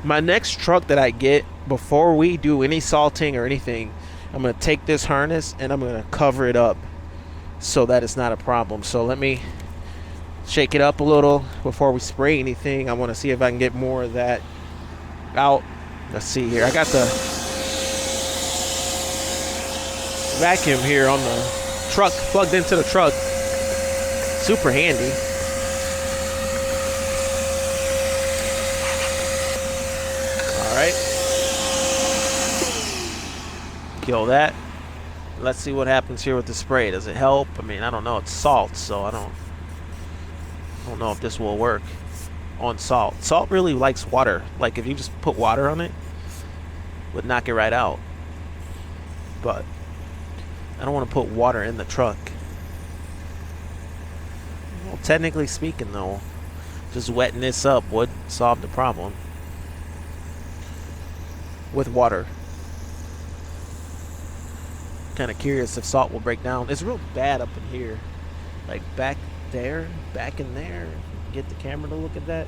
My next truck that I get, before we do any salting or anything, I'm going to take this harness and I'm going to cover it up so that it's not a problem. So let me shake it up a little before we spray anything. I want to see if I can get more of that out. Let's see here. I got the vacuum here on the truck, plugged into the truck. Super handy. All right. Kill that. Let's see what happens here with the spray. Does it help? I mean, I don't know. It's salt, so I don't know if this will work on salt. Salt really likes water. Like if you just put water on it, would knock it right out. But I don't want to put water in the truck. Well, technically speaking though, just wetting this up would solve the problem with water. Kind of curious if salt will break down. It's real bad up in here, like back there, back in there. Get the camera to look at that.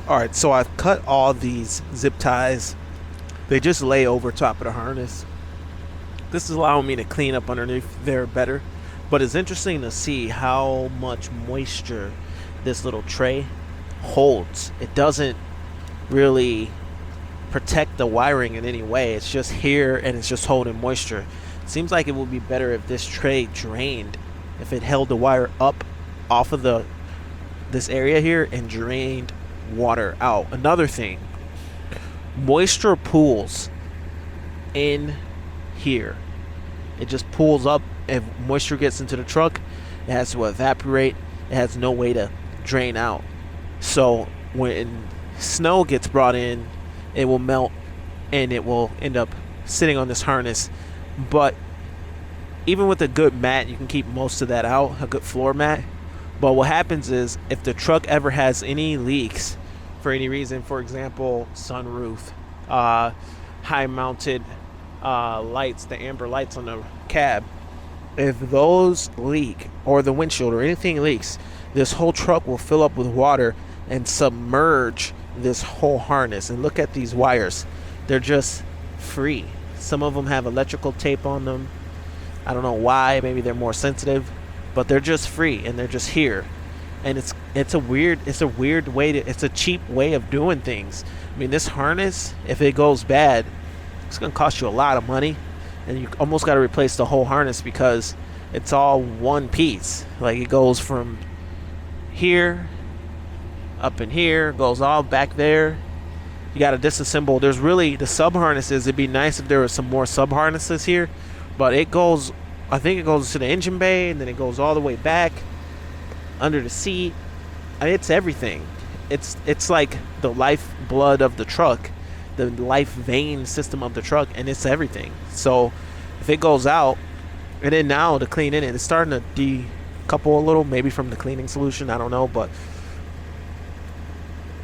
Alright, so I've cut all these zip ties. They just lay over top of the harness. This is allowing me to clean up underneath there better. But it's interesting to see how much moisture this little tray holds. It doesn't really protect the wiring in any way. It's just here and it's just holding moisture. Seems like it would be better if this tray drained, if it held the wire up off of this area here and drained water out. Another thing, moisture pools in here. It just pools up. If moisture gets into the truck, it has to evaporate. It has no way to drain out. So when snow gets brought in, it will melt and it will end up sitting on this harness. But even with a good mat, you can keep most of that out, a good floor mat. But what happens is if the truck ever has any leaks for any reason, for example, sunroof, high mounted lights, the amber lights on the cab, if those leak or the windshield or anything leaks, this whole truck will fill up with water and submerge this whole harness. And look at these wires. They're just free. Some of them have electrical tape on them. I don't know why. Maybe they're more sensitive, but they're just free and they're just here. And it's a weird way to, it's a cheap way of doing things. I mean, this harness, if it goes bad, it's going to cost you a lot of money, and you almost got to replace the whole harness because it's all one piece. Like it goes from here up in here, goes all back there. You got to disassemble. There's really the sub harnesses. It'd be nice if there was some more sub harnesses here, but it goes, I think it goes to the engine bay and then it goes all the way back under the seat. I mean, it's everything. It's like the lifeblood of the truck, the life vein system of the truck, and it's everything. So if it goes out, and then now to clean in it, it's starting to decouple a little, maybe from the cleaning solution, I don't know, but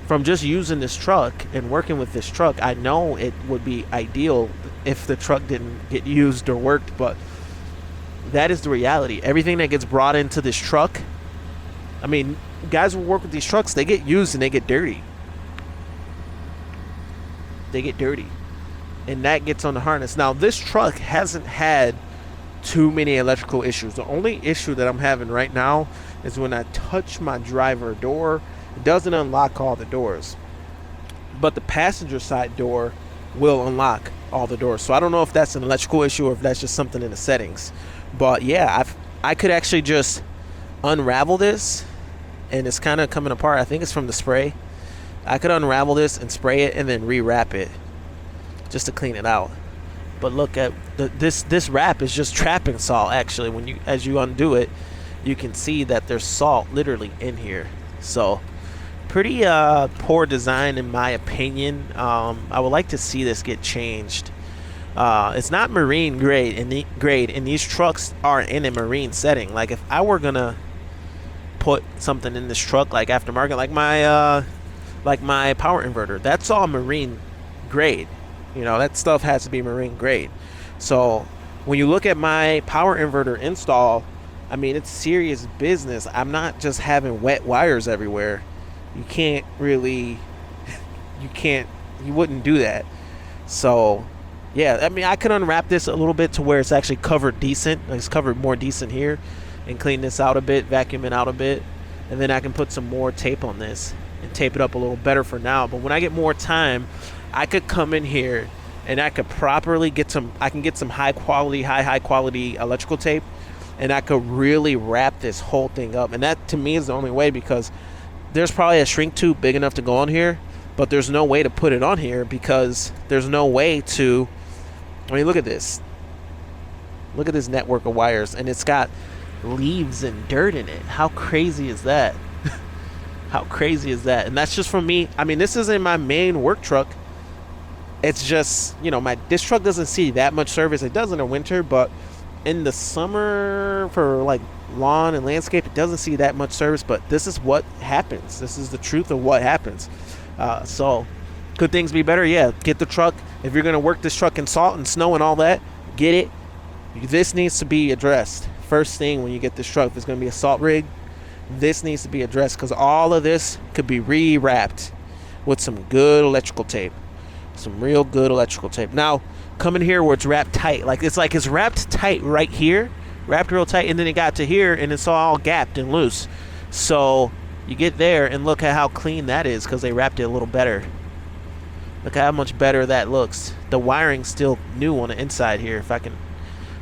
from just using this truck and working with this truck, I know it would be ideal if the truck didn't get used or worked, but that is the reality. Everything that gets brought into this truck, I mean, guys who work with these trucks, they get used and they get dirty. They get dirty. And that gets on the harness. Now, this truck hasn't had too many electrical issues. The only issue that I'm having right now is when I touch my driver door, it doesn't unlock all the doors. But the passenger side door will unlock all the doors. So I don't know if that's an electrical issue or if that's just something in the settings. But yeah, I could actually just unravel this, and it's kind of coming apart. I think it's from the spray. I could unravel this and spray it and then rewrap it just to clean it out. But look at this wrap is just trapping salt. Actually, as you undo it, you can see that there's salt literally in here. So pretty poor design in my opinion. I would like to see this get changed. It's not marine grade, and these trucks are in a marine setting. Like if I were gonna put something in this truck, like aftermarket, like my power inverter, that's all marine grade. You know, that stuff has to be marine grade. So when you look at my power inverter install, I mean, it's serious business. I'm not just having wet wires everywhere. you can't really, you wouldn't do that. So yeah, I mean, I could unwrap this a little bit to where it's actually covered decent. It's covered more decent here, and clean this out a bit, vacuum it out a bit, and then I can put some more tape on this and tape it up a little better for now. But when I get more time, I could come in here and I could properly get some, I can get some high quality electrical tape, and I could really wrap this whole thing up. And that to me is the only way, because there's probably a shrink tube big enough to go on here, but there's no way to put it on here because there's no way to, I mean, look at this. Look at this network of wires, and it's got leaves and dirt in it. How crazy is that? How crazy is that? And that's just from me. I mean, this isn't my main work truck. It's just, you know, this truck doesn't see that much service. It does in the winter, but in the summer for like lawn and landscape, it doesn't see that much service. But this is what happens. This is the truth of what happens. So could things be better? Yeah, get the truck. If you're going to work this truck in salt and snow and all that, get it. This needs to be addressed. First thing when you get this truck, if it's going to be a salt rig, this needs to be addressed, because all of this could be rewrapped with some good electrical tape. Some real good electrical tape. Now, come in here where it's wrapped tight. It's wrapped tight right here. Wrapped real tight, and then it got to here, and it's all gapped and loose. So you get there, and look at how clean that is, because they wrapped it a little better. Look at how much better that looks. The wiring's still new on the inside here. If I can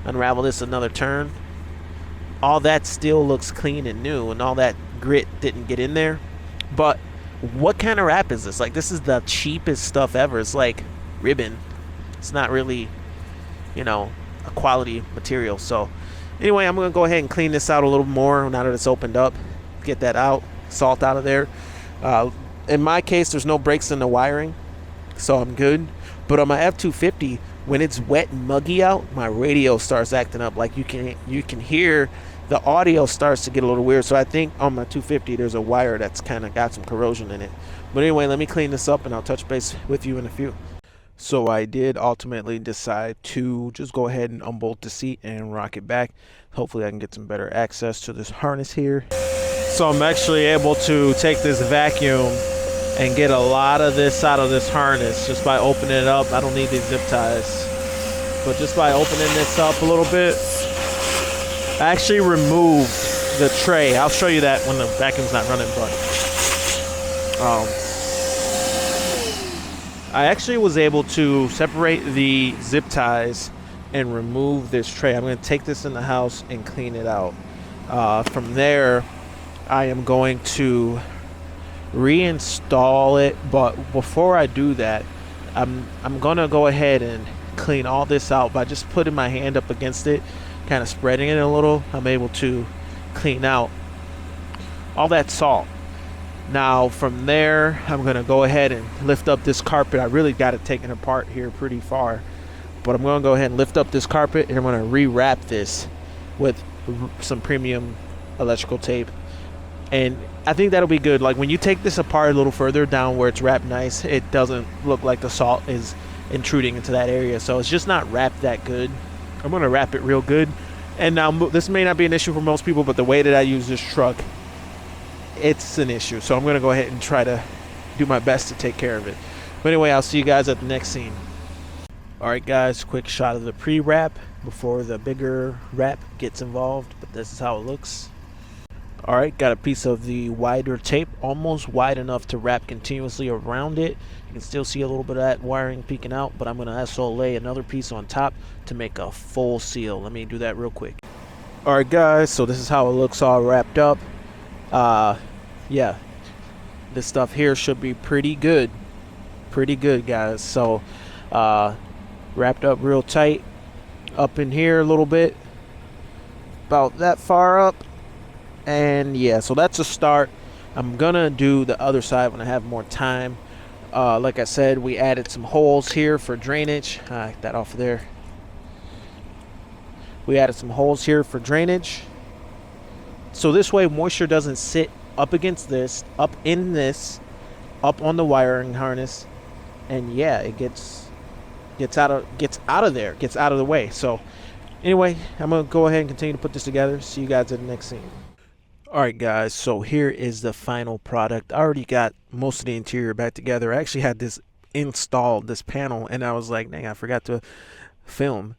unravel this another turn, all that still looks clean and new, and all that grit didn't get in there. But what kind of wrap is this? Like, this is the cheapest stuff ever. It's like ribbon. It's not really, you know, a quality material. So anyway, I'm going to go ahead and clean this out a little more now that it's opened up. Get that out, salt out of there. In my case, there's no breaks in the wiring, so I'm good. But on my F-250, when it's wet and muggy out, my radio starts acting up. Like, you can hear the audio starts to get a little weird. So I think on my 250 there's a wire that's kind of got some corrosion in it. But anyway, let me clean this up and I'll touch base with you in a few. So I did ultimately decide to just go ahead and unbolt the seat and rock it back. Hopefully I can get some better access to this harness here. So I'm actually able to take this vacuum and get a lot of this out of this harness just by opening it up. I don't need these zip ties, but just by opening this up a little bit, I actually removed the tray. I'll show you that when the vacuum's not running, but I actually was able to separate the zip ties and remove this tray. I'm going to take this in the house and clean it out. From there, I am going to reinstall it, but before I do that, I'm gonna go ahead and clean all this out by just putting my hand up against it, kind of spreading it a little. I'm able to clean out all that salt. Now from there, I'm gonna go ahead and lift up this carpet. I really got it taken apart here pretty far, but I'm gonna go ahead and lift up this carpet, and I'm gonna rewrap this with some premium electrical tape. And I think that'll be good. Like, when you take this apart a little further down where it's wrapped nice, it doesn't look like the salt is intruding into that area. So it's just not wrapped that good. I'm going to wrap it real good. And now this may not be an issue for most people, but the way that I use this truck, it's an issue. So I'm going to go ahead and try to do my best to take care of it. But anyway, I'll see you guys at the next scene. All right, guys, quick shot of the pre-wrap before the bigger wrap gets involved. But this is how it looks. Alright, got a piece of the wider tape, almost wide enough to wrap continuously around it. You can still see a little bit of that wiring peeking out, but I'm going to also lay another piece on top to make a full seal. Let me do that real quick. Alright guys, so this is how it looks all wrapped up. Yeah, this stuff here should be pretty good. Pretty good, guys. So, wrapped up real tight. Up in here a little bit. About that far up. And yeah, so that's a start. I'm gonna do the other side when I have more time. Like I said, we added some holes here for drainage. Get that off of there. We added some holes here for drainage, so this way moisture doesn't sit up against this, up in this, up on the wiring harness, and yeah, it gets out of there, gets out of the way. So anyway, I'm gonna go ahead and continue to put this together. See you guys at the next scene. Alright guys, so here is the final product. I already got most of the interior back together. I actually had this installed, this panel, and I was like, dang, I forgot to film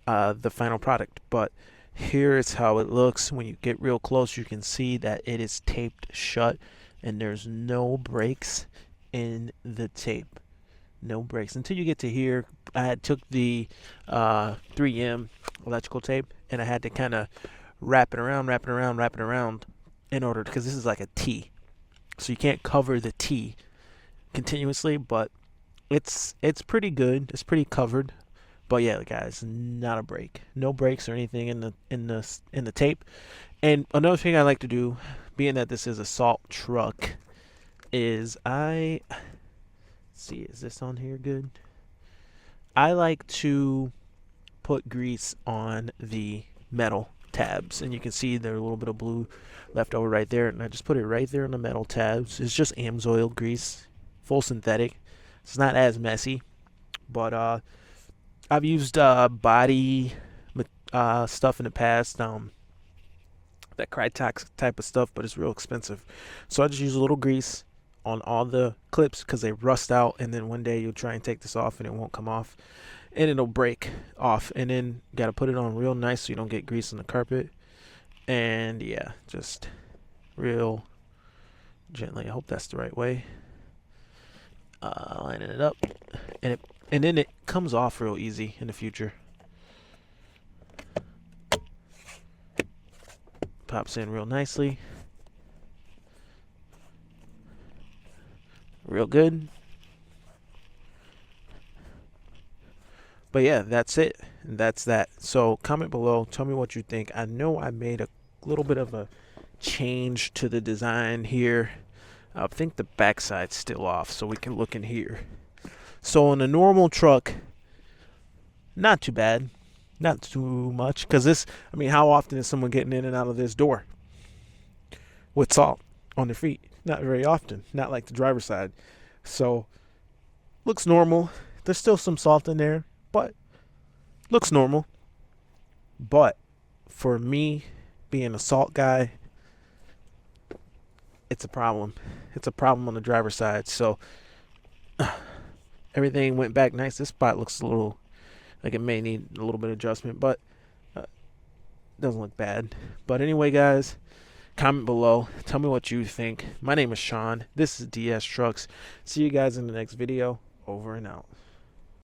the final product. But here is how it looks. When you get real close, you can see that it is taped shut and there's no breaks in the tape. No breaks until you get to here. I had took the 3M electrical tape and I had to kind of wrap it around, wrap it around in order, because this is like a T, so you can't cover the T continuously, but it's pretty good. It's pretty covered. But yeah, guys, not a break, no breaks or anything in the tape. And another thing I like to do, being that this is a salt truck, is see, is this on here good? I like to put grease on the metal tabs, and you can see there's a little bit of blue left over right there, and I just put it right there on the metal tabs. It's just Amsoil Grease, full synthetic. It's not as messy, but I've used body stuff in the past, that Krytox type of stuff, but it's real expensive. So I just use a little grease on all the clips because they rust out, and then one day you'll try and take this off and it won't come off, and it'll break off, and then you got to put it on real nice so you don't get grease on the carpet. And yeah, just real gently. I hope that's the right way. Lining it up, and then it comes off real easy in the future. Pops in real nicely. Real good. But yeah, that's it. That's that. So comment below. Tell me what you think. I know I made a little bit of a change to the design here. I think the backside's still off, so we can look in here. So on a normal truck, not too bad. Not too much. Because this, I mean, how often is someone getting in and out of this door with salt on their feet? Not very often. Not like the driver's side. So, looks normal. There's still some salt in there, but looks normal. But for me, being a salt guy, it's a problem. It's a problem on the driver's side. So everything went back nice. This spot looks a little like it may need a little bit of adjustment, but doesn't look bad. But anyway, guys, comment below. Tell me what you think. My name is Sean. This is DS Trucks. See you guys in the next video. Over and out.